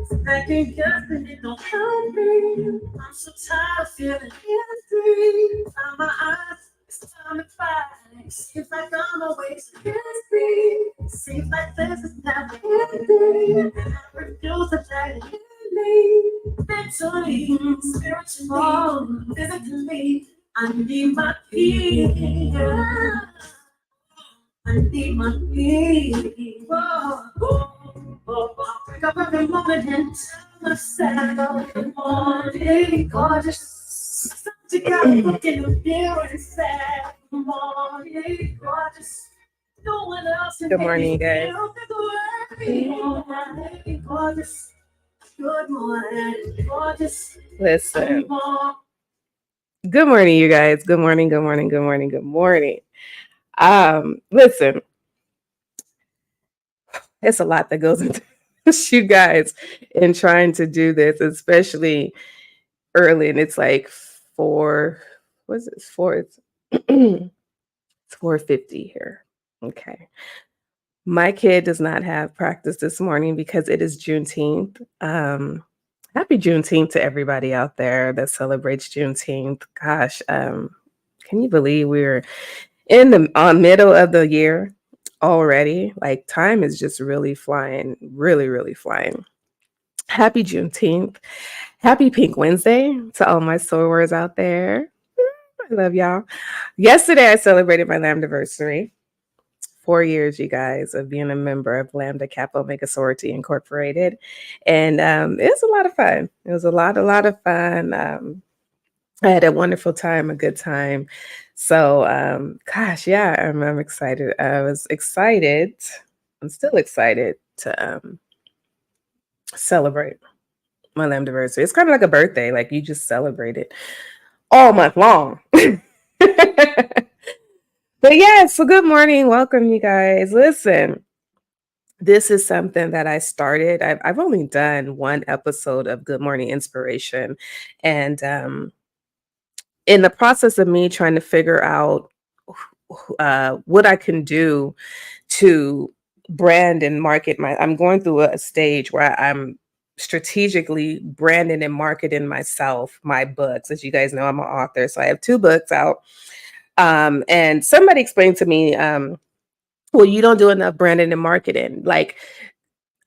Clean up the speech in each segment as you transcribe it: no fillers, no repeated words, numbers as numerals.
Second guessing it don't help me. I'm so tired of feeling empty. Find my eyes, it's time to fight. Seems like I'm always empty. Seems like this is never ending. And I refuse to let it end me. Mentally, spiritually, physically, I need my peace. I need my peace. I wake up every morning and tell myself, good morning, gorgeous. You gotta look in the mirror and say, good morning, gorgeous. No one else can Good make morning, me you guys. feel the way. Good morning, gorgeous. Good morning, gorgeous. Listen. Good morning, you guys. Good morning, good morning, good morning, good morning. Listen, it's a lot that goes into this, you guys, in trying to do this, especially early. And it's like what's it? It's 4:50 here. Okay. My kid does not have practice this morning because it is Juneteenth. Happy Juneteenth to everybody out there that celebrates Juneteenth. Gosh, can you believe we're in the middle of the year already? Like time is just really flying, really, really flying. Happy Juneteenth. Happy Pink Wednesday to all my sorors out there. I love y'all. Yesterday I celebrated my Lambdaversary. 4 years, you guys, of being a member of Lambda Kappa Omega Sorority Incorporated. And it was a lot of fun. It was a lot of fun. I had a wonderful time, a good time. So, gosh, yeah, I'm excited. I was excited. I'm still excited to celebrate my Lambdaversary. It's kind of like a birthday. Like you just celebrate it all month long. But yeah, so good morning. Welcome, you guys. Listen, this is something that I started. I've only done one episode of Good Morning Inspiration. And in the process of me trying to figure out what I can do to brand and market I'm going through a stage where I'm strategically branding and marketing myself, my books. As you guys know, I'm an author. So I have 2 books out. And somebody explained to me, well, you don't do enough branding and marketing. Like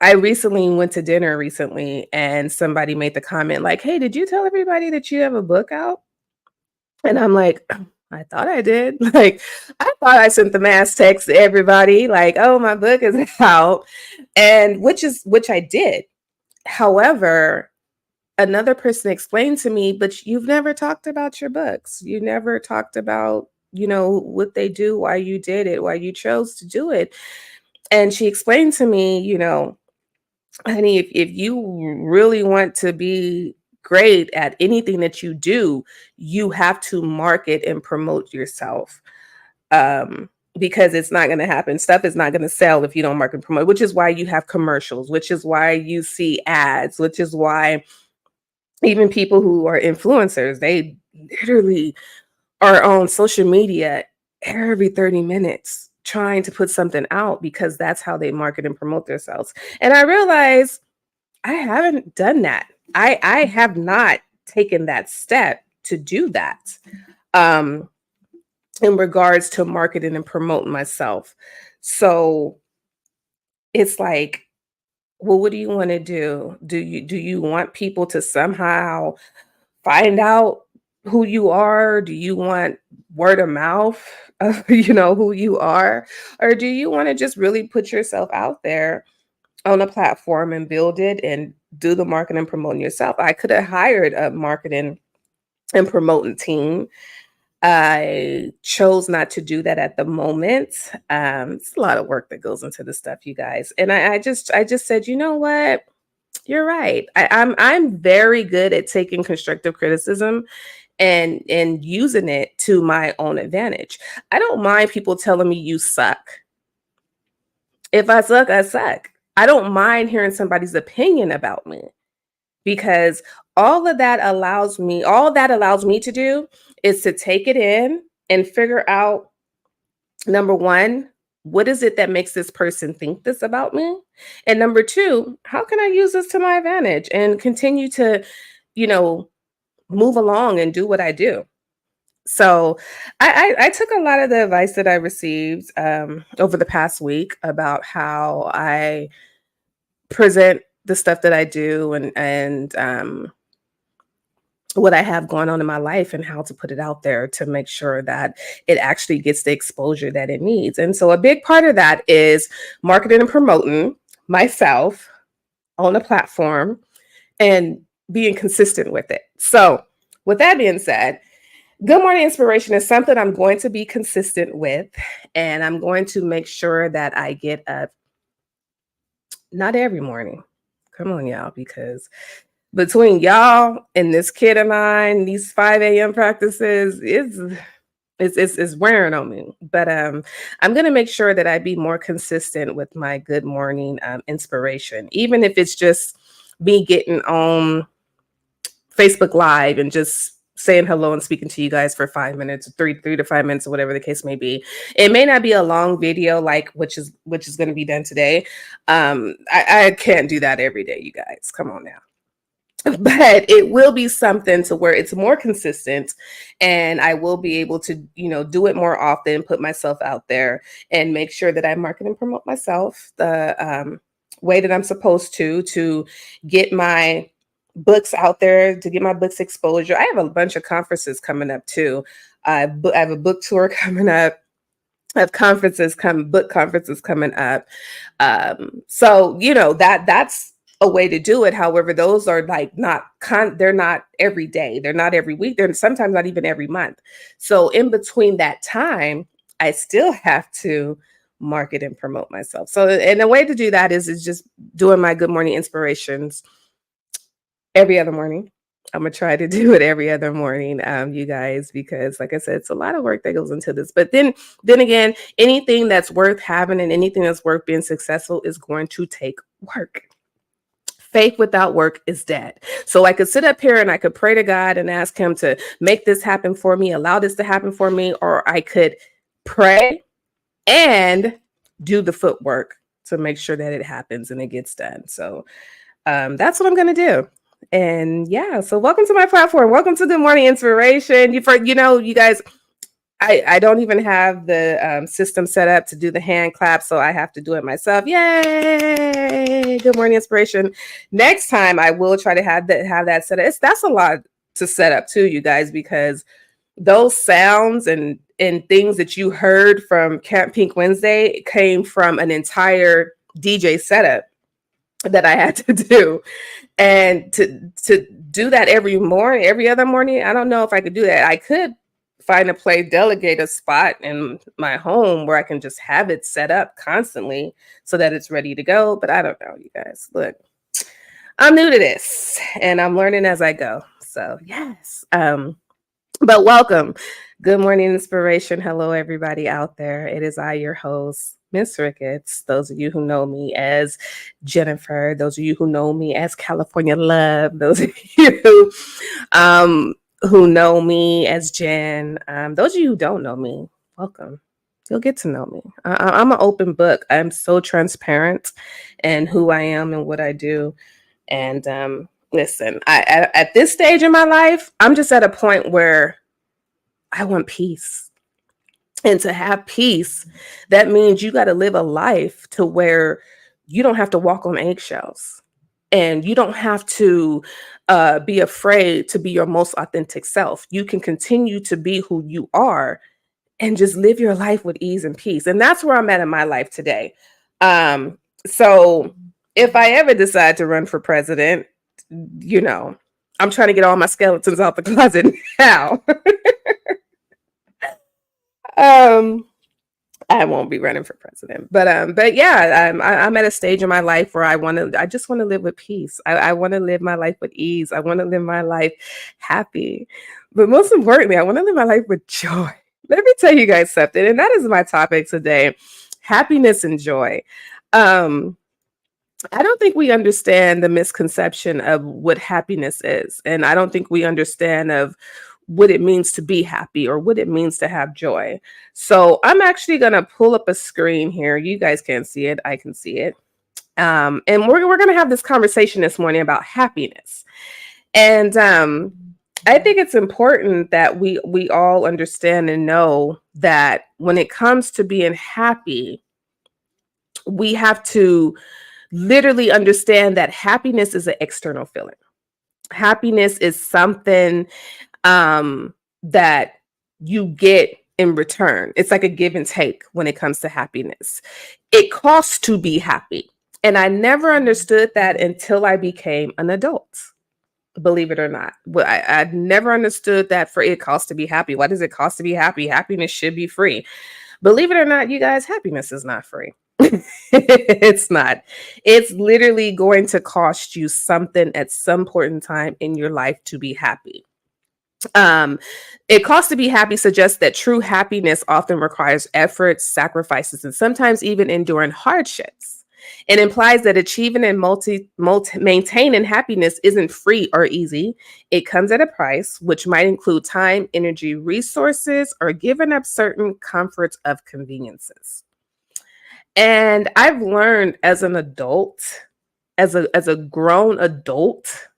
I recently went to dinner and somebody made the comment like, hey, did you tell everybody that you have a book out? And I'm like, I thought I did. Like, I thought I sent the mass text to everybody, like, oh, my book is out. And which I did. However, another person explained to me, but you've never talked about your books. You never talked about, what they do, why you did it, why you chose to do it. And she explained to me, honey, if you really want to be great at anything that you do, you have to market and promote yourself. Because it's not going to happen. Stuff is not going to sell if you don't market and promote, which is why you have commercials, which is why you see ads, which is why even people who are influencers, they literally are on social media every 30 minutes trying to put something out because that's how they market and promote themselves. And I realize I haven't done that. I have not taken that step to do that in regards to marketing and promoting myself. So it's like, well, what do you want to do? Do you want people to somehow find out who you are? Do you want word of mouth of who you are? Or do you want to just really put yourself out there on a platform and build it and do the marketing and promoting yourself? I could have hired a marketing and promoting team. I chose not to do that at the moment. It's a lot of work that goes into this stuff, you guys. And I just said, you know what? You're right. I'm very good at taking constructive criticism and using it to my own advantage. I don't mind people telling me you suck. If I suck, I suck. I don't mind hearing somebody's opinion about me because all that allows me to do is to take it in and figure out, number one, what is it that makes this person think this about me? And number two, how can I use this to my advantage and continue to, you know, move along and do what I do? So I took a lot of the advice that I received over the past week about how I present the stuff that I do and what I have going on in my life and how to put it out there to make sure that it actually gets the exposure that it needs. And so a big part of that is marketing and promoting myself on a platform and being consistent with it. So with that being said, Good Morning Inspiration is something I'm going to be consistent with, and I'm going to make sure that I get up not every morning. Come on, y'all, because between y'all and this kid of mine, these 5 a.m. practices, it's wearing on me. But I'm gonna make sure that I be more consistent with my good morning inspiration, even if it's just me getting on Facebook Live and just saying hello and speaking to you guys for 5 minutes, three to 5 minutes, or whatever the case may be. It may not be a long video like which is going to be done today. I can't do that every day, you guys. Come on now. But it will be something to where it's more consistent, and I will be able to, do it more often, put myself out there and make sure that I market and promote myself the way that I'm supposed to get my books out there, to get my books exposure. I have a bunch of conferences coming up too. I have a book tour coming up. I have book conferences coming up. So that's a way to do it. However, those are like they're not every day. They're not every week. They're sometimes not even every month. So in between that time, I still have to market and promote myself. So, and the way to do that is just doing my Good Morning Inspirations every other morning. I'm gonna try to do it every other morning, you guys, because like I said, it's a lot of work that goes into this. But then again, anything that's worth having and anything that's worth being successful is going to take work. Faith without work is dead. So I could sit up here and I could pray to God and ask him to make this happen for me, allow this to happen for me, or I could pray and do the footwork to make sure that it happens and it gets done. So that's what I'm going to do. And yeah, so welcome to my platform. Welcome to Good Morning Inspiration. You guys, I don't even have the system set up to do the hand clap, so I have to do it myself. Yay! Good Morning Inspiration. Next time, I will try to have that set up. That's a lot to set up too, you guys, because those sounds and things that you heard from Camp Pink Wednesday came from an entire DJ setup that I had to do. And to do that every other morning, I don't know if I could do that. I could find a place, delegate a spot in my home where I can just have it set up constantly so that it's ready to go. But I don't know, you guys. Look, I'm new to this and I'm learning as I go. So yes. But welcome. Good Morning Inspiration. Hello, everybody out there. It is I, your host, Miss Ricketts. Those of you who know me as Jennifer, those of you who know me as California Love, those of you who know me as Jen, those of you who don't know me, welcome. You'll get to know me. I'm an open book. I'm so transparent in who I am and what I do. And listen, at this stage in my life, I'm just at a point where I want peace. And to have peace, that means you got to live a life to where you don't have to walk on eggshells and you don't have to be afraid to be your most authentic self. You can continue to be who you are and just live your life with ease and peace. And that's where I'm at in my life today. So if I ever decide to run for president, I'm trying to get all my skeletons out the closet now. I won't be running for president, but yeah, I'm at a stage in my life where I just want to live with peace. I want to live my life with ease. I want to live my life happy, but most importantly, I want to live my life with joy. Let me tell you guys something, and that is my topic today: happiness and joy. I don't think we understand the misconception of what happiness is, and I don't think we understand of what it means to be happy or what it means to have joy. So I'm actually going to pull up a screen here. You guys can't see it. I can see it. And we're going to have this conversation this morning about happiness. And I think it's important that we all understand and know that when it comes to being happy, we have to literally understand that happiness is an external feeling. Happiness is something that you get in return. It's like a give and take when it comes to happiness. It costs to be happy. And I never understood that until I became an adult. Believe it or not. Well, I never understood that for it costs to be happy. Why does it cost to be happy? Happiness should be free. Believe it or not, you guys, happiness is not free. It's not. It's literally going to cost you something at some point in time in your life to be happy. Um, it costs to be happy suggests that true happiness often requires effort, sacrifices, and sometimes even enduring hardships. It implies that achieving and maintaining happiness isn't free or easy. It comes at a price, which might include time, energy, resources, or giving up certain comforts of conveniences. And I've learned as an adult, as a grown adult,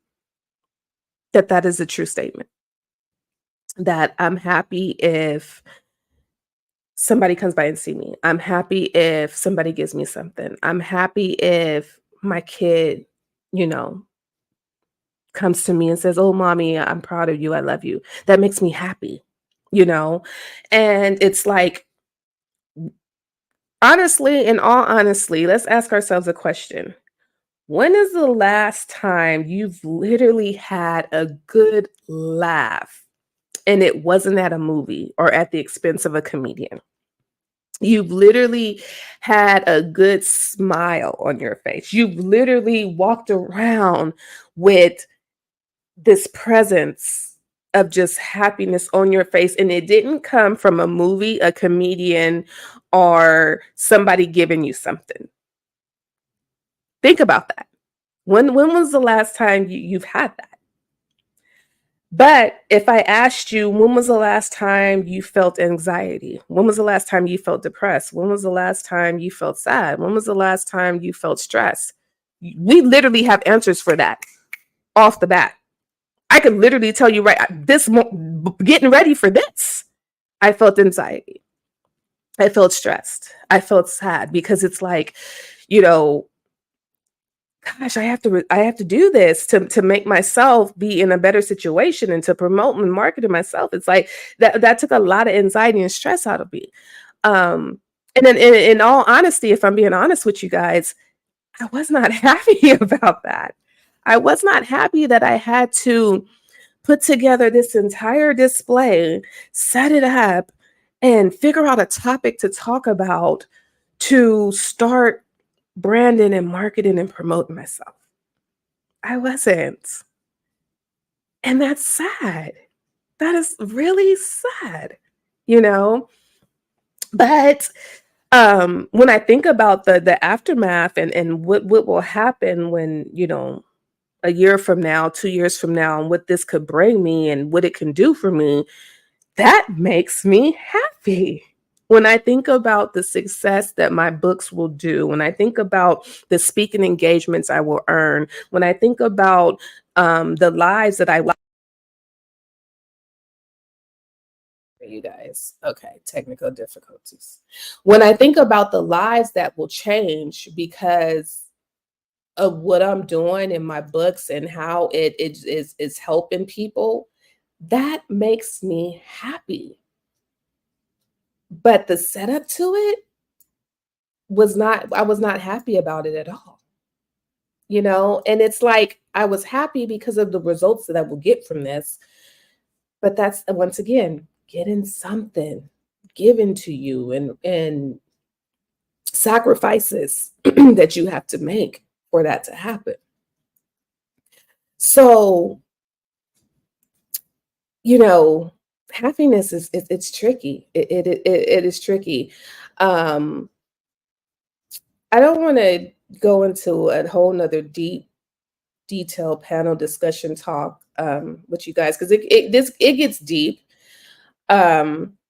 that is a true statement. That I'm happy if somebody comes by and see me. I'm happy if somebody gives me something. I'm happy if my kid, you know, comes to me and says, "Oh, mommy, I'm proud of you. I love you." That makes me happy, you know? And it's like, honestly, in all honesty, let's ask ourselves a question. When is the last time you've literally had a good laugh and it wasn't at a movie or at the expense of a comedian? You've literally had a good smile on your face. You've literally walked around with this presence of just happiness on your face, and it didn't come from a movie, a comedian, or somebody giving you something. Think about that. When was the last time you've had that? But if I asked you, when was the last time you felt anxiety? When was the last time you felt depressed? When was the last time you felt sad? When was the last time you felt stressed? We literally have answers for that off the bat. I could literally tell you getting ready for this, I felt anxiety. I felt stressed. I felt sad because it's like, you know, gosh, I have to do this to make myself be in a better situation and to promote and market myself. It's like that took a lot of anxiety and stress out of me. And then in all honesty, if I'm being honest with you guys, I was not happy about that. I was not happy that I had to put together this entire display, set it up, and figure out a topic to talk about to start branding and marketing and promoting myself. I wasn't. And that's sad. That is really sad, you know? But when I think about the aftermath and what will happen when, a year from now, 2 years from now, and what this could bring me and what it can do for me, that makes me happy. When I think about the success that my books will do, when I think about the speaking engagements I will earn, when I think about the lives that I you guys. Okay, technical difficulties. When I think about the lives that will change because of what I'm doing in my books and how it is helping people, that makes me happy. But the setup to it I was not happy about it at all. And it's like I was happy because of the results that I will get from this. But that's once again getting something given to you and sacrifices that you have to make for that to happen. So, you know, happiness it's tricky. It is tricky. Um, I don't want to go into a whole nother deep, detailed panel discussion talk with you guys because it gets deep.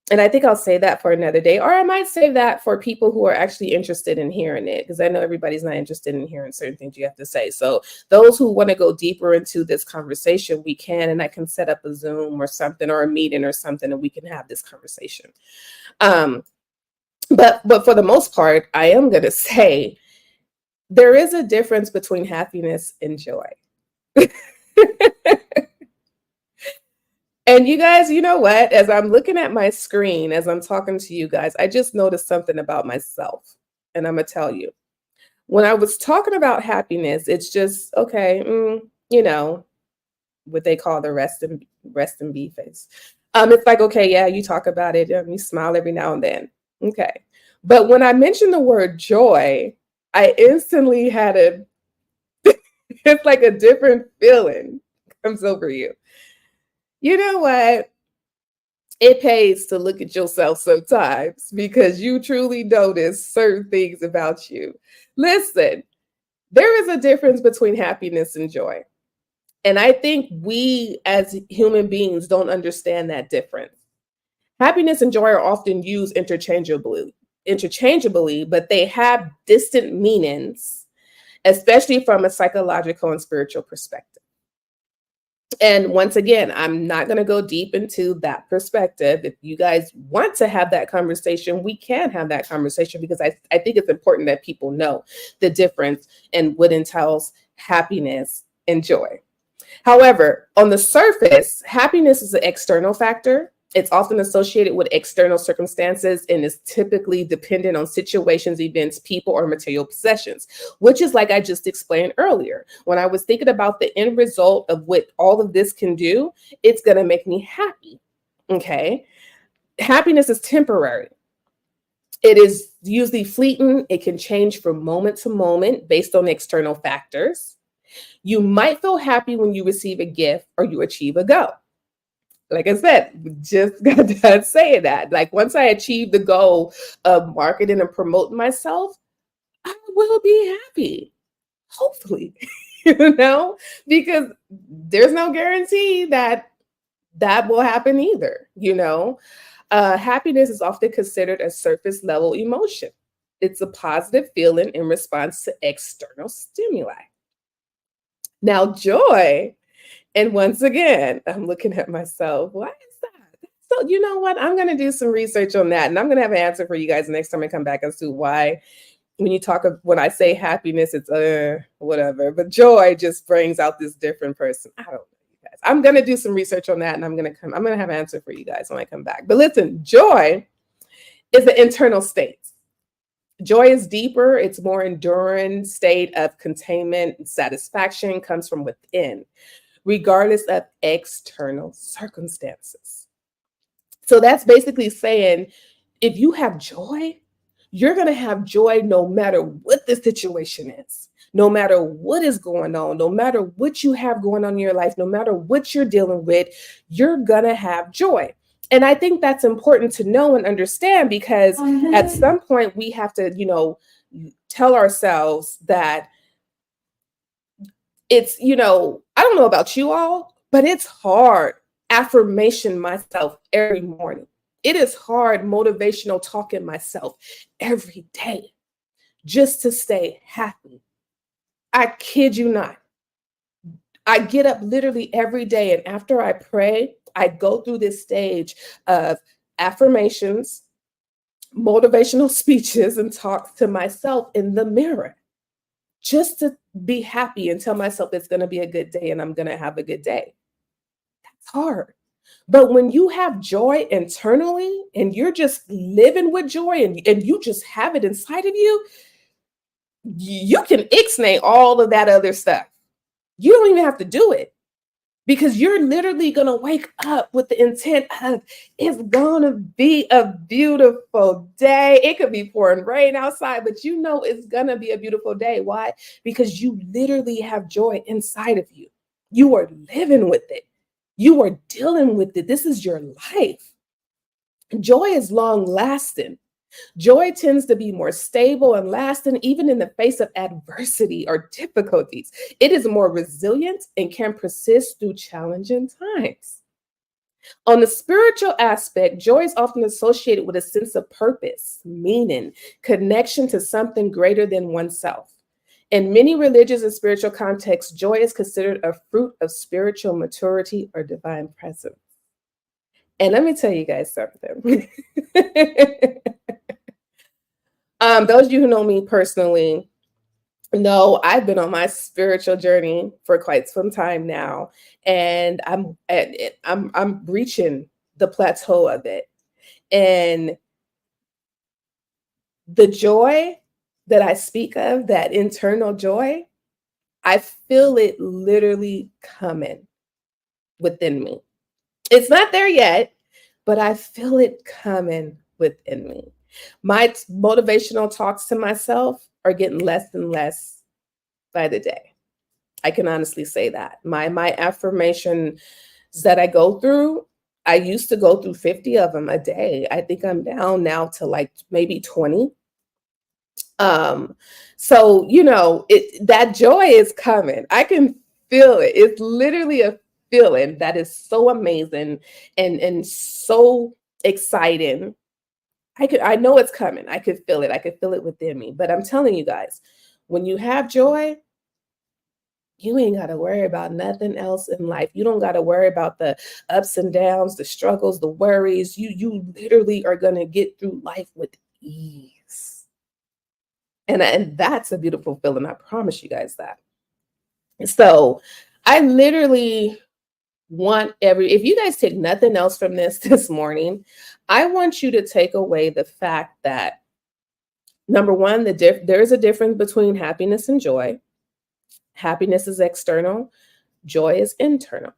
And I think I'll say that for another day, or I might save that for people who are actually interested in hearing it, because I know everybody's not interested in hearing certain things you have to say. So those who want to go deeper into this conversation, we can, and I can set up a Zoom or something or a meeting or something, and we can have this conversation. But for the most part, I am going to say there is a difference between happiness and joy. And you guys, you know what? As I'm looking at my screen, as I'm talking to you guys, I just noticed something about myself. And I'm going to tell you. When I was talking about happiness, it's just, okay, you know, what they call the rest and be face. It's like, okay, yeah, you talk about it. You smile every now and then. Okay. But when I mentioned the word joy, I instantly had it's like a different feeling comes over you. You know what? It pays to look at yourself sometimes because you truly notice certain things about you. Listen, there is a difference between happiness and joy. And I think we as human beings don't understand that difference. Happiness and joy are often used interchangeably, but they have distant meanings, especially from a psychological and spiritual perspective. And once again, I'm not going to go deep into that perspective. If you guys want to have that conversation, we can have that conversation because I think it's important that people know the difference and what entails happiness and joy. However, on the surface, happiness is an external factor. It's often associated with external circumstances and is typically dependent on situations, events, people, or material possessions, which is like I just explained earlier. When I was thinking about the end result of what all of this can do, it's going to make me happy. Okay. Happiness is temporary. It is usually fleeting. It can change from moment to moment based on external factors. You might feel happy when you receive a gift or you achieve a goal. Like I said, we just got done saying that. Like once I achieve the goal of marketing and promoting myself, I will be happy. Hopefully, because there's no guarantee that that will happen either. Happiness is often considered a surface level emotion. It's a positive feeling in response to external stimuli. Now, joy, and once again, I'm looking at myself. Why is that? So, you know what? I'm going to do some research on that, and I'm going to have an answer for you guys next time I come back as to why, when I say happiness, it's whatever, but joy just brings out this different person. I don't know, you guys. I'm going to do some research on that, and I'm going to have an answer for you guys when I come back. But listen, joy is an internal state. Joy is deeper. It's more enduring state of containment and satisfaction, comes from within, regardless of external circumstances. So that's basically saying if you have joy, you're going to have joy no matter what the situation is, no matter what is going on, no matter what you have going on in your life, no matter what you're dealing with, you're going to have joy. And I think that's important to know and understand because at some point we have to, tell ourselves that it's, I don't know about you all, but it's hard affirmation myself every morning. It is hard motivational talking myself every day just to stay happy. I kid you not. I get up literally every day, and after I pray, I go through this stage of affirmations, motivational speeches, and talks to myself in the mirror just to be happy and tell myself it's going to be a good day and I'm going to have a good day. That's hard. But when you have joy internally and you're just living with joy and you just have it inside of you, you can ixnay all of that other stuff. You don't even have to do it because you're literally going to wake up with the intent of it's going to be a beautiful day. It could be pouring rain outside, but it's going to be a beautiful day. Why? Because you literally have joy inside of you. You are living with it. You are dealing with it. This is your life. Joy is long lasting. Joy tends to be more stable and lasting, even in the face of adversity or difficulties. It is more resilient and can persist through challenging times. On the spiritual aspect, joy is often associated with a sense of purpose, meaning, connection to something greater than oneself. In many religious and spiritual contexts, joy is considered a fruit of spiritual maturity or divine presence. And let me tell you guys something. Those of you who know me personally know I've been on my spiritual journey for quite some time now, and I'm reaching the plateau of it. And the joy that I speak of, that internal joy, I feel it literally coming within me. It's not there yet, but I feel it coming within me. My motivational talks to myself are getting less and less by the day. I can honestly say that. My affirmations that I go through, I used to go through 50 of them a day. I think I'm down now to like maybe 20. So that joy is coming. I can feel it. It's literally a feeling that is so amazing and so exciting. I know it's coming. I could feel it. I could feel it within me. But I'm telling you guys, when you have joy, you ain't got to worry about nothing else in life. You don't got to worry about the ups and downs, the struggles, the worries. You literally are going to get through life with ease. And that's a beautiful feeling. I promise you guys that. So I literally want if you guys take nothing else from this morning, I want you to take away the fact that, number one, there is a difference between happiness and joy. Happiness is external, joy is internal.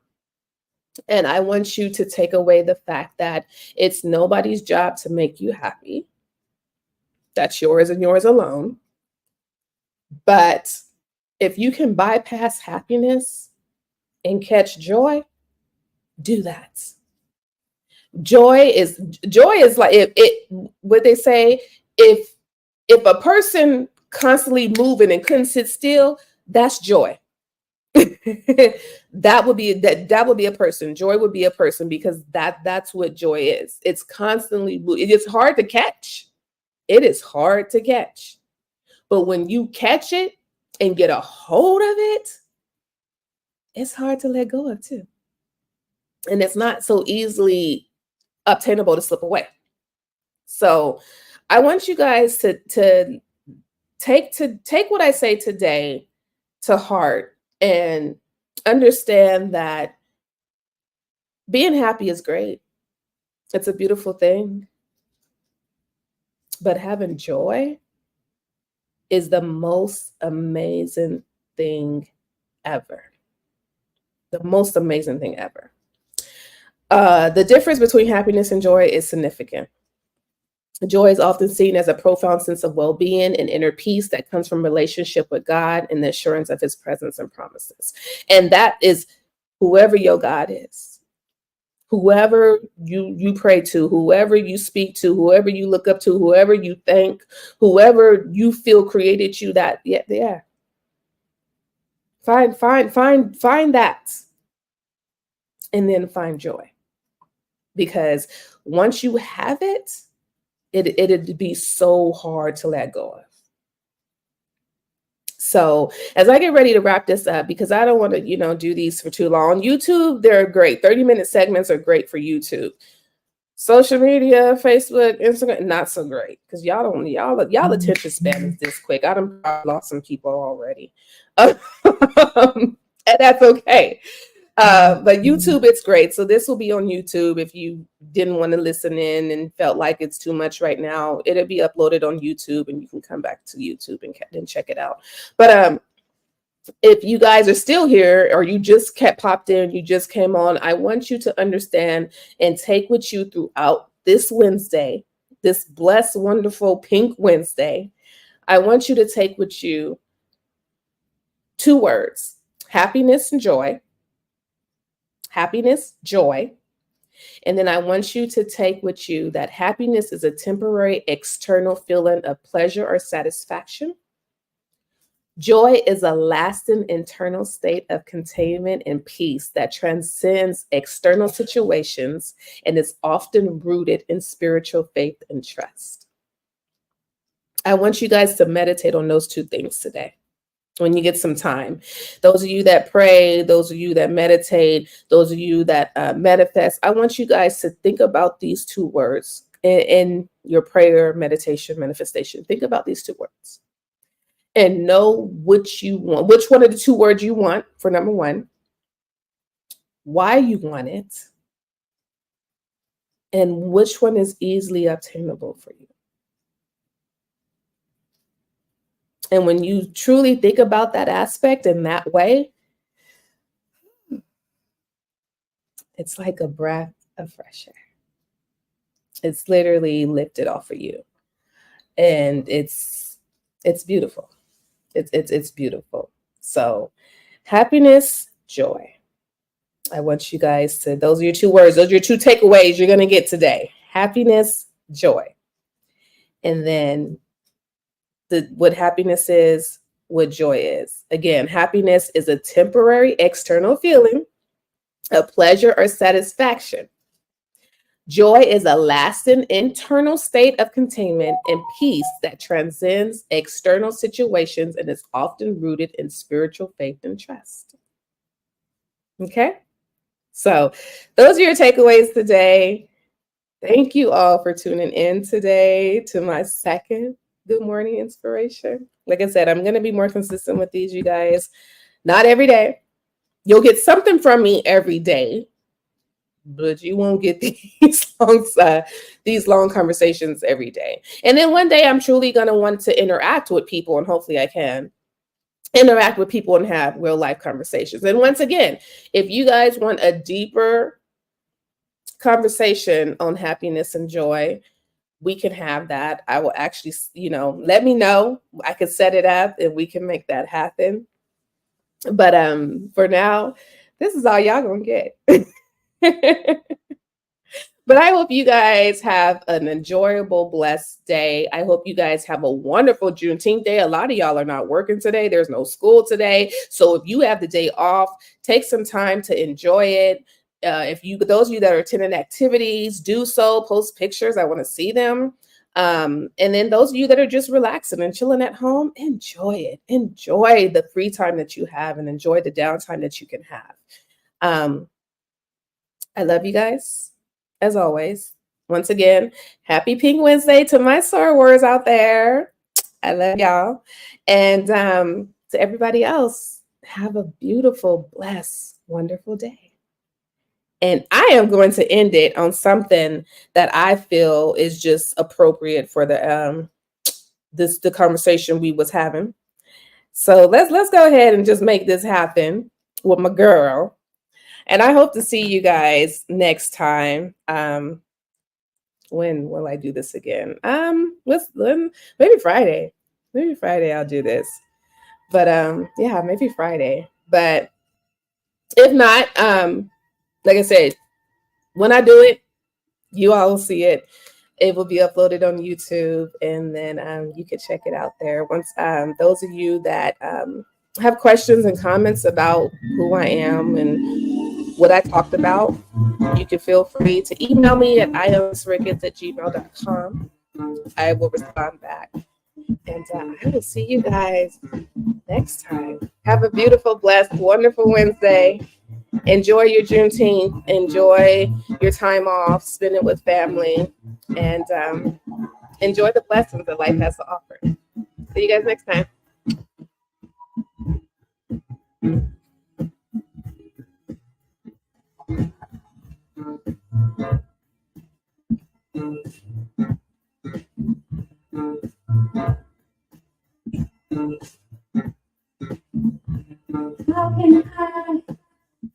And I want you to take away the fact that it's nobody's job to make you happy. That's yours and yours alone. But if you can bypass happiness and catch joy, do that. Joy is like what they say, if a person constantly moving and couldn't sit still, that's joy. that would be a person. Joy would be a person, because that's what joy is. It's constantly it is hard to catch. It is hard to catch. But when you catch it and get a hold of it, it's hard to let go of too. And it's not so easily obtainable to slip away. So I want you guys to take what I say today to heart and understand that being happy is great. It's a beautiful thing. But having joy is the most amazing thing ever. The most amazing thing ever. The difference between happiness and joy is significant. Joy is often seen as a profound sense of well-being and inner peace that comes from relationship with God and the assurance of his presence and promises. And that is whoever your God is, whoever you pray to, whoever you speak to, whoever you look up to, whoever you thank, whoever you feel created you. That yeah. Find that, and then find joy. Because once you have it, it'd be so hard to let go of. So as I get ready to wrap this up, because I don't want to, do these for too long. YouTube, they're great. 30-minute segments are great for YouTube. Social media, Facebook, Instagram, not so great, because y'all attention span is this quick. I done lost some people already. And that's okay. But YouTube, it's great. So this will be on YouTube. If you didn't want to listen in and felt like it's too much right now, it'll be uploaded on YouTube, and you can come back to YouTube and check it out. But if you guys are still here, or you just popped in, you just came on, I want you to understand and take with you throughout this Wednesday, this blessed, wonderful Pink Wednesday. I want you to take with you 2 words: happiness and joy. Happiness, joy. And then I want you to take with you that happiness is a temporary external feeling of pleasure or satisfaction. Joy is a lasting internal state of containment and peace that transcends external situations and is often rooted in spiritual faith and trust. I want you guys to meditate on those two things today when you get some time. Those of you that pray, those of you that meditate, those of you that manifest, I want you guys to think about these two words in your prayer, meditation, manifestation. Think about these two words and know which you want, which one of the two words you want for number one, why you want it, and which one is easily obtainable for you. And when you truly think about that aspect in that way, it's like a breath of fresh air. It's literally lifted off of you. And it's beautiful. It's beautiful. So happiness, joy. I want you guys to, those are your two words, those are your two takeaways you're going to get today. Happiness, joy. And then what happiness is, what joy is. Again, happiness is a temporary external feeling of pleasure or satisfaction. Joy is a lasting internal state of containment and peace that transcends external situations and is often rooted in spiritual faith and trust. Okay? So those are your takeaways today. Thank you all for tuning in today to my second Good Morning Inspiration. Like I said, I'm going to be more consistent with these, you guys. Not every day. You'll get something from me every day, but you won't get these long conversations every day. And then one day I'm truly going to want to interact with people, and hopefully I can interact with people and have real life conversations. And once again, if you guys want a deeper conversation on happiness and joy, we can have that. I will actually, let me know. I can set it up and we can make that happen. But for now, this is all y'all gonna get. But I hope you guys have an enjoyable, blessed day. I hope you guys have a wonderful Juneteenth day. A lot of y'all are not working today. There's no school today. So if you have the day off, take some time to enjoy it. Those of you that are attending activities, do so, post pictures. I want to see them. And then those of you that are just relaxing and chilling at home, enjoy it. Enjoy the free time that you have and enjoy the downtime that you can have. I love you guys, as always. Once again, happy Pink Wednesday to my sorors out there. I love y'all. And to everybody else, have a beautiful, blessed, wonderful day. And I am going to end it on something that I feel is just appropriate for the conversation we was having. So let's go ahead and just make this happen with my girl. And I hope to see you guys next time. When will I do this again? Maybe Friday. Maybe Friday I'll do this. But yeah, maybe Friday. But if not, like I said, when I do it, you all will see it. It will be uploaded on YouTube, and then you can check it out there. Once those of you that have questions and comments about who I am and what I talked about, you can feel free to email me at iamsricketts@gmail.com. I will respond back. And I will see you guys next time. Have a beautiful, blessed, wonderful Wednesday. Enjoy your Juneteenth. Enjoy your time off. Spend it with family. And enjoy the blessings that life has to offer. See you guys next time. How can I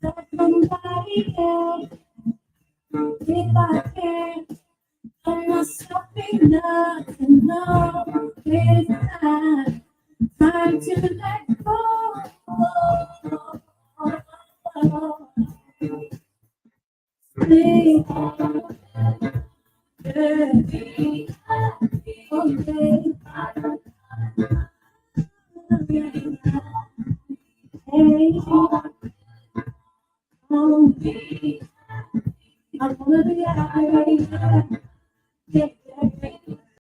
love somebody else if I can't love myself enough to know it's time to let go?